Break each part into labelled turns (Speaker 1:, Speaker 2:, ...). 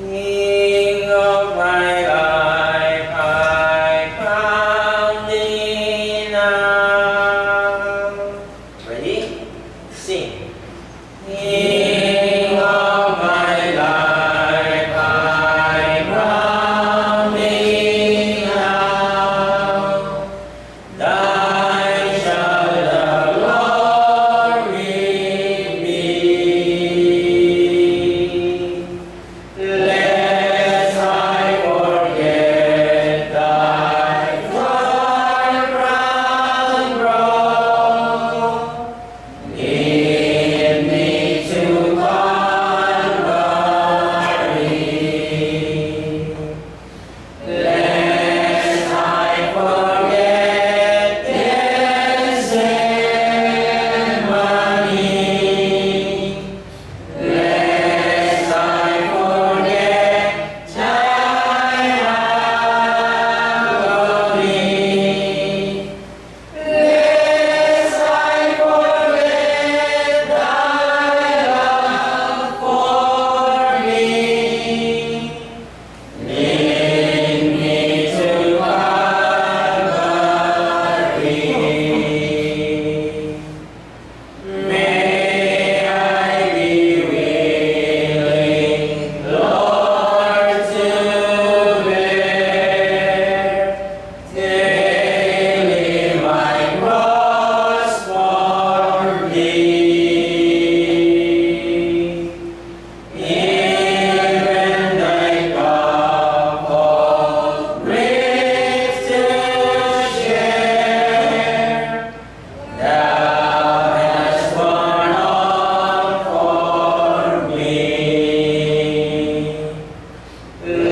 Speaker 1: King of my life, I crown thee now. Ready? Sing. King of my life, I crown thee now. Thine shall the glory be. Lest I forget thy far crown brow, lead me to Calvary. Lest I forget Gethsemane, lest I forget thy agony, lest I forget thy love for me. Lead me to Calvary. May I be willing, Lord, to bear daily my cross for thee. Even thy cup of grief to share, thou hast borne all for me. Lest I forget Gethsemane, lest I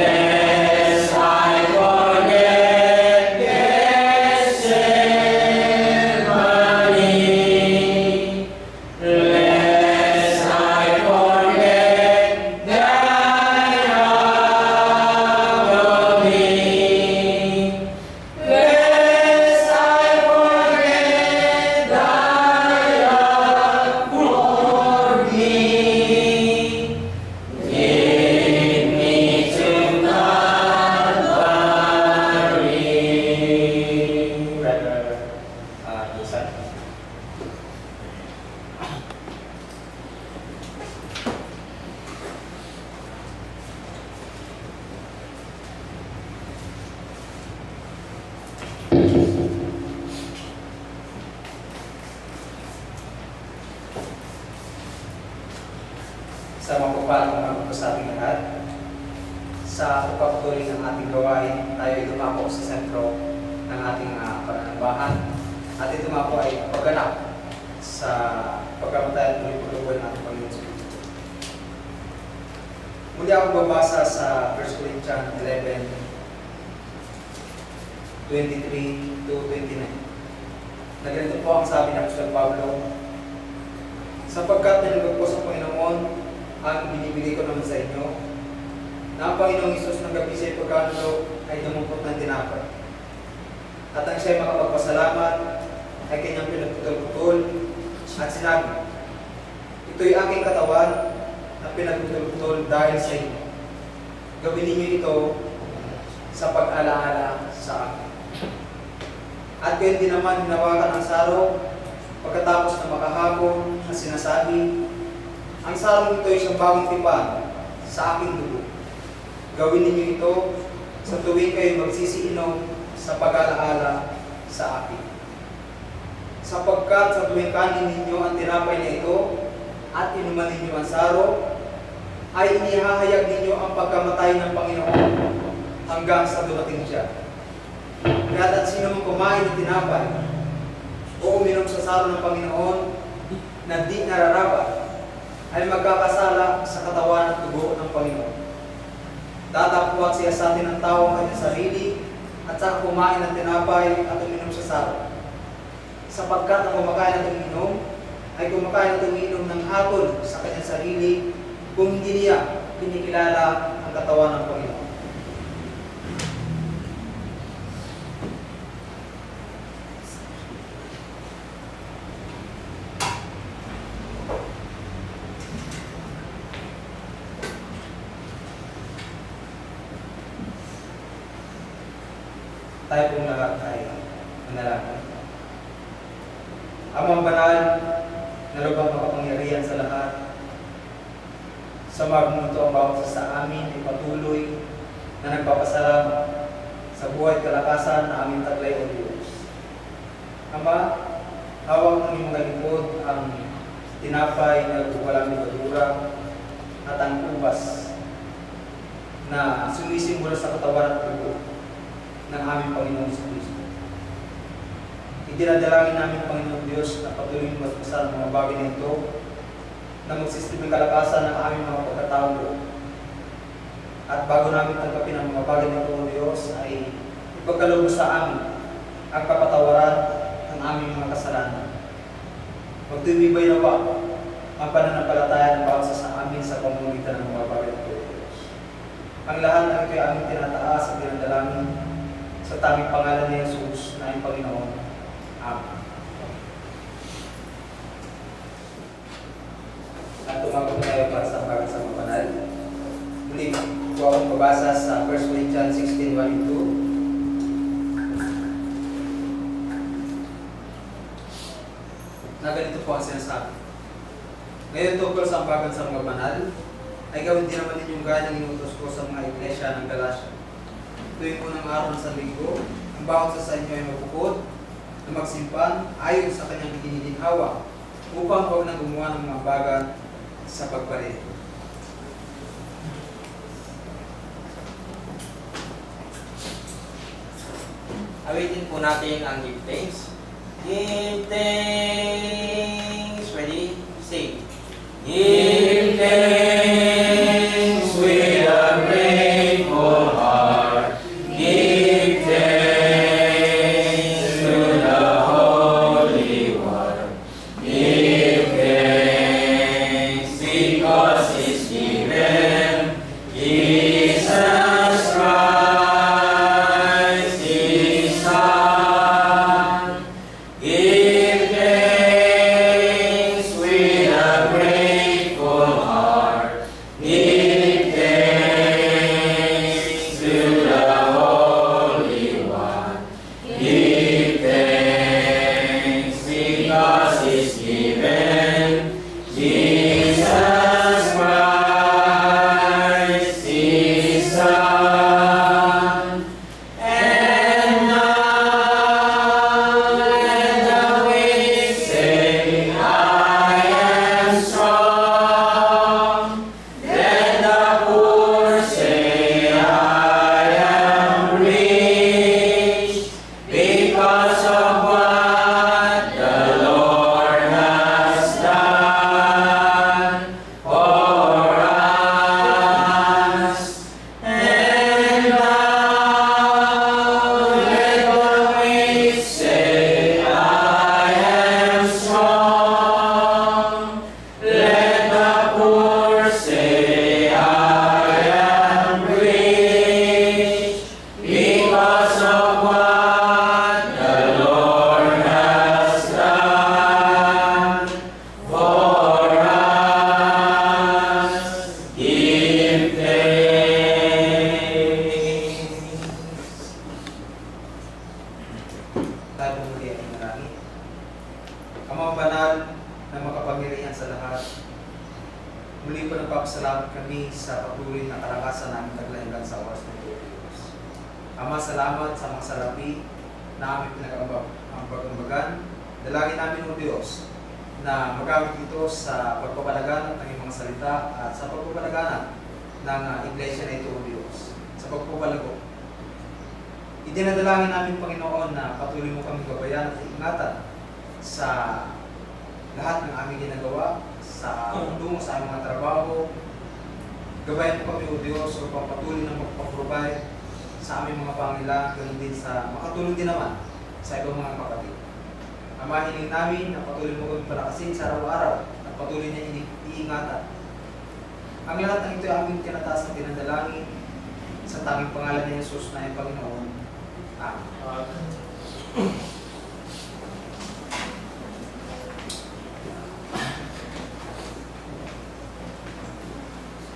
Speaker 1: forget thy agony, lest I forget thy love for me. Lead me to Calvary. Brother Nisan.
Speaker 2: Sa mapagpalang mga sa ating lahat, sa pagpapatuloy ng ating gawain, tayo ay dumako sa sentro ng ating pananambahan. At ito nga po ay pagganap sa pagkamatay at pagpulubuhay ng ating Panginoon sa Kristo. Muli ako babasa sa 1 Corinthians 11, 23 to 29. Na ganito po ang sabi ng Apostol Pablo, sapagkat nilagay po sa Panginoon ang binibigay ko naman sa inyo, na ang Panginoong Isus ng gabi siya'y pagkanulo ay dumumpot ng tinapay. At ang siya'y makapagpasalamat ay kanyang pinagputol-putol at sinabi, ito'y aking katawan na pinagputol-putol dahil sa inyo. Gawin ninyo ito sa pag-alaala sa akin. At gayon din naman hinawakan ang sarong pagkatapos na makahapon na sinasabi, ang sarong ito ay isang bagong tipan sa aking dugo. Gawin ninyo ito sa tuwing kayo magsisiinom sa pag-alaala sa akin. Sapagkat sa tuwing kanin ninyo ang tinapay na ito at inuman ninyo ang sarong, ay inihahayag ninyo ang pagkamatay ng Panginoon hanggang sa dumating siya. Kaya't sino mang kumain ng tinapay o uminom sa sarong ng Panginoon na di nararapat, ay magkakasala sa katawan at dugo ng Panginoon. Tatapwat siya sa atin ng tao ang kanyang sarili at saka kumain ng tinapay at uminom sa sarong. Sapagkat ang kumakain at uminom ay kumakain at uminom ng hatol sa kanyang sarili kung hindi niya kinikilala ang katawan ng Panginoon. Tayo pong lahat ay manalangin. Amang banal, na lubhang makapangyarihan sa lahat, sa magmundo ang bawat isa sa amin ay patuloy na nagpapasalamat sa buhay at kalakasan na aming taglay o Diyos. Ama, hawak ng iyong lingkod ang tinapay na walang libadura at ang ubas na sumisimbolo sa katawan at dugo ng aming Panginoon sa Kristo. Idinadalangin namin, Panginoon Diyos, na patuloy maspasan ang mga bagay na ito na magsistiming kalakasan ng aming mga pagkatao. At bago namin tanggapin ang mga bagay na ito, Diyos, ay ipagkaloob sa amin ang kapatawaran ng aming mga kasalanan. Magtumibay na ba ang pananampalataya ng bawat isa sa amin sa pamamagitan ng mga bagay na ito, Diyos. Ang lahat ng ito ay aming tinataas at dinadalangin sa tanging pangalan ni Jesus na aming Panginoon. Amen. At tumawag tayo para sa bagay sa mga banal. Muli po akong babasa sa 1 Corinthians 16:1-2. Na ganito po ang sinasabi. Ngayon tungkol sa ambagan sa mga banal, ay gawin din naman ninyong gaya ng inutos ko sa mga iglesia ng Galacia. Tuwing unang araw sa linggo, ang bawat sa inyo ay mabukod na magsimpan ayon sa kanyang ginidinhawa upang huwag nang gumawa ng mga bagan sa pagpareho.
Speaker 1: Awitin po natin ang give thanks. Give thanks. Ready? Sing. Give thanks with a grateful heart. Give thanks to the Holy One. Give thanks because He's given Jesus Christ, His Son. Give thanks with a grateful heart. Give thanks to the Holy One. Give thanks because He's given Jesus Christ, His Son. And now let the weak say, I am strong. Let the poor say, I am rich, because of what the Lord has done for us. And now let the weak say, I am strong. Let the poor say, I am rich, because of what the Lord has done for us. Give thanks.
Speaker 2: Tayo po muli ay manalangin. Amang banal na makapangyarihan sa lahat, muli po nagpapasalamat kami sa patuloy na kalakasan namin taglay hanggang sa oras ng Diyos. Ama, salamat sa mga salapi na aming pinag-ambagan. Dalangin namin, O Diyos, na magamit ito sa pagpapalaganap ng iyong mga salita at sa pagpapalaganap ng iglesia na ito, O Diyos, sa pagpapalago. Idinadalangin namin, Panginoon, na patuloy mo kami gabayan at ingatan sa lahat ng aming ginagawa, sa tungo sa aming mga trabaho. Gabayan mo kami, O Diyos, upang patuloy na magpaprovide sa aming mga pangailangan, ganun din sa makatulong din naman sa ibang mga kapatid. Ama, hiling namin na patuloy mo kami palakasin sa araw-araw at patuloy na iingatan. Ang lahat ng ito ay aming tinataas na tinadalangin sa tanging pangalan ni Jesus na iyong Panginoon. Amen.